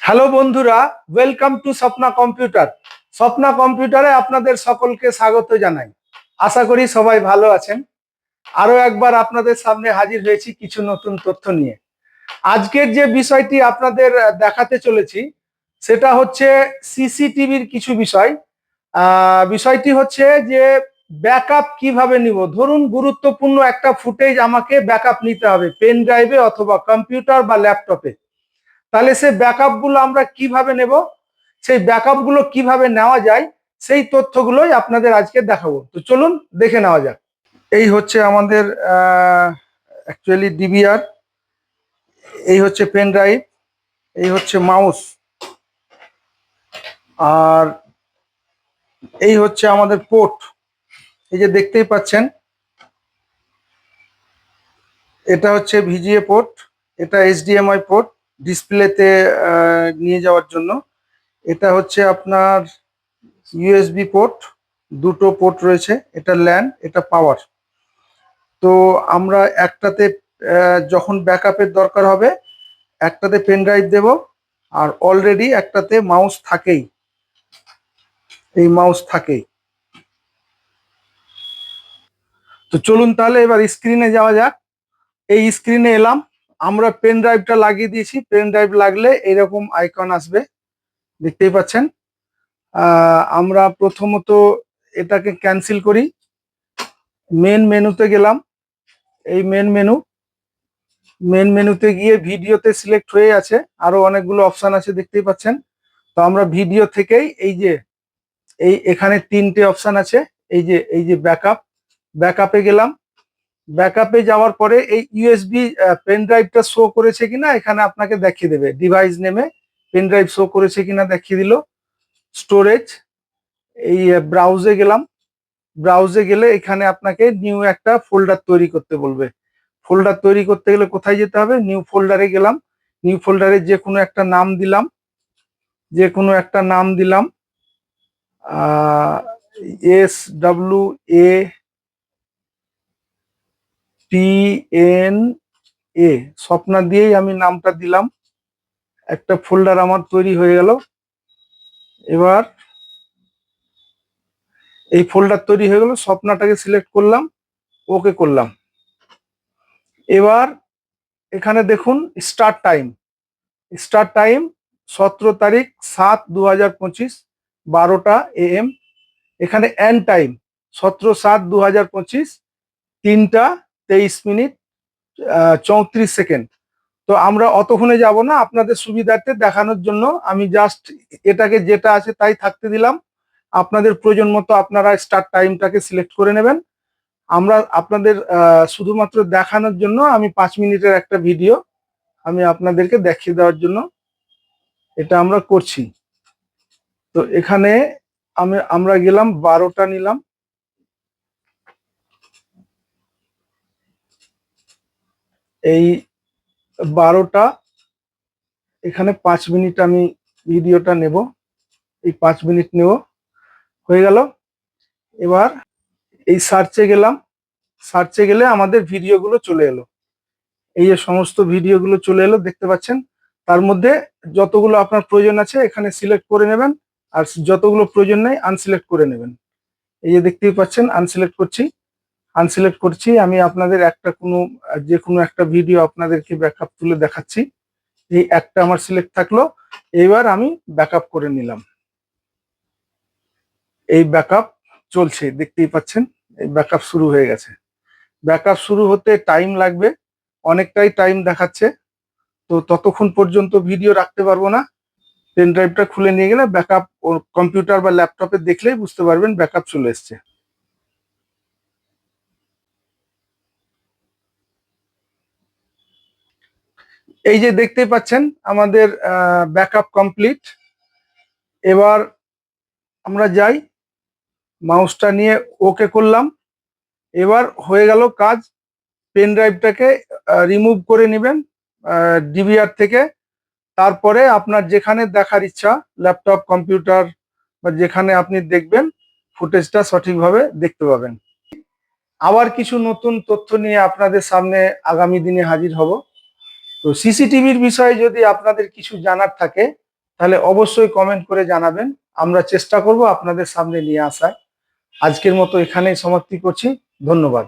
Hello বন্ধুরা, welcome to Swapna computer. Swapna কম্পিউটারে আপনাদের সকলকে স্বাগত জানাই। আশা করি সবাই ভালো আছেন। আরো একবার আপনাদের সামনে হাজির হয়েছি কিছু নতুন তথ্য নিয়ে। আজকের যে বিষয়টি আপনাদের দেখাতে চলেছি সেটা হচ্ছে সিসিটিভির কিছু বিষয়। বিষয়টি হচ্ছে যে ব্যাকআপ কিভাবে নিব। ধরুন গুরুত্বপূর্ণ একটা ফুটেজ আমাকে ব্যাকআপ নিতে হবে পেন ড্রাইভে অথবা কম্পিউটার বা ল্যাপটপে। তাহলে সেই ব্যাকআপ গুলো আমরা কিভাবে নেব, সেই ব্যাকআপ গুলো কিভাবে নেওয়া যায়, সেই তথ্যগুলোই আপনাদের আজকে দেখাবো। তো চলুন দেখে নেওয়া যাক। এই হচ্ছে আমাদের অ্যাকচুয়ালি ডিভিআর, এই হচ্ছে পেন ড্রাইভ, এই হচ্ছে মাউস, আর এই হচ্ছে আমাদের পোর্ট। এই যে দেখতেই পাচ্ছেন, এটা হচ্ছে ভিজিএ পোর্ট, এটা এইচডিএমআই পোর্ট ডিসপ্লেতে নিয়ে যাওয়ার জন্য। এটা হচ্ছে আপনার ইউএসবি পোর্ট, দুটো পোর্ট রয়েছে, এটা ল্যান, এটা পাওয়ার। তো আমরা একটাতে যখন ব্যাকআপের দরকার হবে একটাতে পেন ড্রাইভ দেবো, আর অলরেডি একটাতে মাউস থাকেই, এই মাউস থাকেই। তো চলুন তাহলে এবার স্ক্রিনে যাওয়া যাক। এই স্ক্রিনে এলাম, আমরা পেন ড্রাইভটা লাগিয়ে দিয়েছি। পেন ড্রাইভ লাগলে এরকম আইকন আসবে, দেখতেই পাচ্ছেন। আমরা প্রথমত এটাকে ক্যান্সেল করি। মেন মেনুতে গেলাম, এই মেন মেনুতে গিয়ে ভিডিওতে সিলেক্ট হয়ে আছে, আরো অনেকগুলো অপশন আছে দেখতেই পাচ্ছেন। তো আমরা ভিডিও থেকেই এখানে তিনটে অপশন আছে। এই যে ব্যাকআপে গেলাম। ব্যাকআপে যাওয়ার পরে এই ইউএসবি পেন ড্রাইভটা শো করেছে কিনা এখানে আপনাকে দেখিয়ে দেবে। ডিভাইস নেমে পেন ড্রাইভ শো করেছে কিনা দেখিয়ে দিল। স্টোরেজ, এই ব্রাউজে গেলাম। ব্রাউজে গেলে এখানে আপনাকে নিউ একটা ফোল্ডার তৈরি করতে বলবে। ফোল্ডার তৈরি করতে গেলে কোথায় যেতে হবে? নিউ ফোল্ডারে গেলাম। নিউ ফোল্ডারে যে কোনো একটা নাম দিলাম, SWAPNA, স্বপ্না দিয়েই আমি নামটা দিলাম। একটা ফোল্ডার আমার তৈরি হয়ে গেল। এবার এই ফোল্ডার তৈরি হয়ে গেল, স্বপ্নাটাকে সিলেক্ট করলাম, ওকে করলাম। এবার এখানে দেখুন স্টার্ট টাইম 17 তারিখ 7/2025 12টা AM। এখানে এন্ড টাইম 17/7/2025 3টা 23 মিনিট 34 সেকেন্ড। তো আমরা অতক্ষণে যাব না, আপনাদের সুবিধার্থে দেখানোর জন্য আমি জাস্ট এটাকে যেটা আছে তাই থাকতে দিলাম। আপনাদের প্রয়োজন মতো আপনারা স্টার্ট টাইমটাকে সিলেক্ট করে নেবেন। আমরা আপনাদের শুধুমাত্র দেখানোর জন্য আমি 5 মিনিটের একটা ভিডিও আমি আপনাদেরকে দেখিয়ে দেওয়ার জন্য এটা আমরা করছি। তো এখানে আমরা গেলাম 12টা নিলাম। এই 12টা, এখানে 5 মিনিট আমি ভিডিওটা নেব, এই 5 মিনিট নেব, হয়ে গেল। এবার এই সার্চে গেলাম, সার্চে গেলে আমাদের ভিডিওগুলো চলে এলো। এই যে সমস্ত ভিডিওগুলো চলে এলো দেখতে পাচ্ছেন। তার মধ্যে যতগুলো আপনার প্রয়োজন আছে এখানে সিলেক্ট করে নেবেন, আর যতগুলো প্রয়োজন নেই আনসিলেক্ট করে নেবেন। এই যে দেখতেই পাচ্ছেন আনসিলেক্ট করছি আমি আপনাদের যে কোনো একটা ভিডিও আপনাদেরকে ব্যাকআপ তুলে দেখাচ্ছি। এই একটা আমার সিলেক্ট থাকলো, এবার আমি ব্যাকআপ করে নিলাম। এই ব্যাকআপ চলছে দেখতেই পাচ্ছেন, এই ব্যাকআপ শুরু হয়ে গেছে। ব্যাকআপ শুরু হতে টাইম লাগবে, অনেকটাই টাইম দেখাচ্ছে। তো ততক্ষণ পর্যন্ত ভিডিও রাখতে পারবো না। পেন ড্রাইভটা খুলে নিয়ে গেলে ব্যাকআপ কম্পিউটার বা ল্যাপটপে দেখলেই বুঝতে পারবেন ব্যাকআপ চলে এসছে। এই যে দেখতেই পাচ্ছেন আমাদের ব্যাকআপ কমপ্লিট। এবার আমরা যাই, মাউসটা নিয়ে ওকে করলাম। এবার হয়ে গেল কাজ। পেন ড্রাইভটাকে রিমুভ করে নেবেন ডিভিআর থেকে। তারপরে আপনার যেখানে দেখার ইচ্ছা, ল্যাপটপ, কম্পিউটার বা যেখানে আপনি দেখবেন, ফুটেজটা সঠিকভাবে দেখতে পাবেন। আবার কিছু নতুন তথ্য নিয়ে আপনাদের সামনে আগামী দিনে হাজির হব। তো সিসিটিভির বিষয়ে যদি আপনাদের কিছু জানার থাকে তাহলে অবশ্যই কমেন্ট করে জানাবেন। আমরা চেষ্টা করব আপনাদের সামনে নিয়ে আসার। আজকের মতো এখানেই সমাপ্তি করছি। ধন্যবাদ।